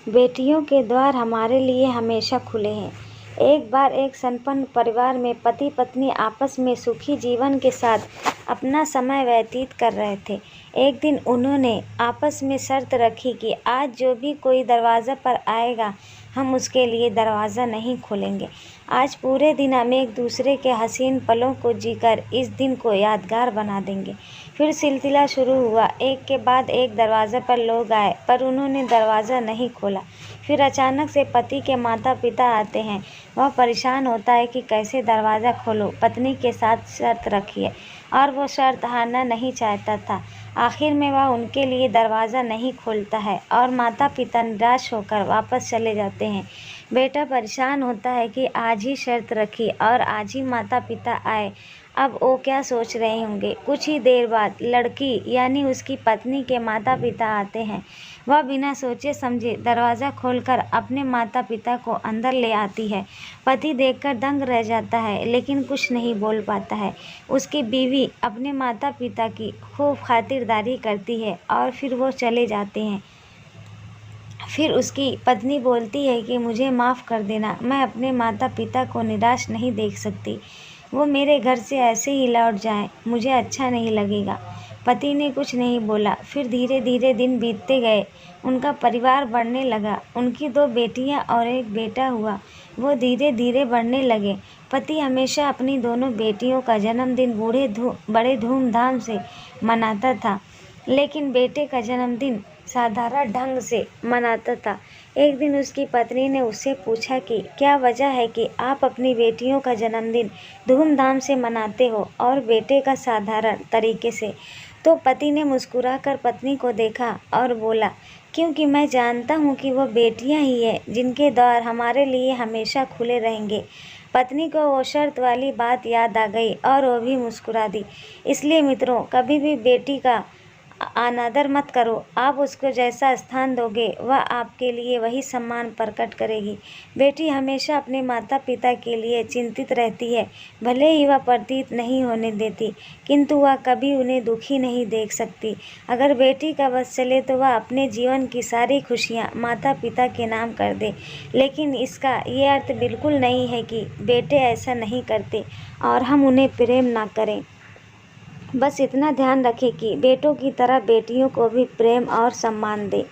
बेटियों के द्वार हमारे लिए हमेशा खुले हैं। एक बार एक संपन्न परिवार में पति पत्नी आपस में सुखी जीवन के साथ अपना समय व्यतीत कर रहे थे। एक दिन उन्होंने आपस में शर्त रखी कि आज जो भी कोई दरवाज़ा पर आएगा हम उसके लिए दरवाज़ा नहीं खोलेंगे। आज पूरे दिन हम एक दूसरे के हसीन पलों को जीकर इस दिन को यादगार बना देंगे। फिर सिलसिला शुरू हुआ। एक के बाद एक दरवाज़े पर लोग आए पर उन्होंने दरवाज़ा नहीं खोला। फिर अचानक से पति के माता पिता आते हैं। वह परेशान होता है कि कैसे दरवाज़ा खोलो। पत्नी के साथ शर्त रखी है और वो शर्त हारना नहीं चाहता था। आखिर में वह उनके लिए दरवाज़ा नहीं खोलता है और माता पिता निराश होकर वापस चले जाते हैं। बेटा परेशान होता है कि आज ही शर्त रखी और आज ही माता पिता आए, अब वो क्या सोच रहे होंगे। कुछ ही देर बाद लड़की यानी उसकी पत्नी के माता पिता आते हैं। वह बिना सोचे समझे दरवाज़ा खोलकर अपने माता पिता को अंदर ले आती है। पति देखकर दंग रह जाता है लेकिन कुछ नहीं बोल पाता है। उसकी बीवी अपने माता पिता की खूब खातिरदारी करती है और फिर वो चले जाते हैं। फिर उसकी पत्नी बोलती है कि मुझे माफ़ कर देना, मैं अपने माता पिता को निराश नहीं देख सकती। वो मेरे घर से ऐसे ही लौट जाएं, मुझे अच्छा नहीं लगेगा। पति ने कुछ नहीं बोला। फिर धीरे धीरे दिन बीतते गए। उनका परिवार बढ़ने लगा। उनकी 2 बेटियां और एक बेटा हुआ। वो धीरे धीरे बढ़ने लगे। पति हमेशा अपनी दोनों बेटियों का जन्मदिन बड़े धूमधाम से मनाता था, लेकिन बेटे का जन्मदिन साधारण ढंग से मनाता था। एक दिन उसकी पत्नी ने उससे पूछा कि क्या वजह है कि आप अपनी बेटियों का जन्मदिन धूमधाम से मनाते हो और बेटे का साधारण तरीके से। तो पति ने मुस्कुराकर पत्नी को देखा और बोला, क्योंकि मैं जानता हूँ कि वो बेटियाँ ही हैं जिनके द्वार हमारे लिए हमेशा खुले रहेंगे। पत्नी को वो शर्त वाली बात याद आ गई और वो भी मुस्कुरा दी। इसलिए मित्रों, कभी भी बेटी का अनादर मत करो। आप उसको जैसा स्थान दोगे वह आपके लिए वही सम्मान प्रकट करेगी। बेटी हमेशा अपने माता पिता के लिए चिंतित रहती है। भले ही वह प्रतीत नहीं होने देती, किंतु वह कभी उन्हें दुखी नहीं देख सकती। अगर बेटी का बस चले तो वह अपने जीवन की सारी खुशियाँ माता पिता के नाम कर दे। लेकिन इसका ये अर्थ बिल्कुल नहीं है कि बेटे ऐसा नहीं करते और हम उन्हें प्रेम ना करें। बस इतना ध्यान रखें कि बेटों की तरह बेटियों को भी प्रेम और सम्मान दें।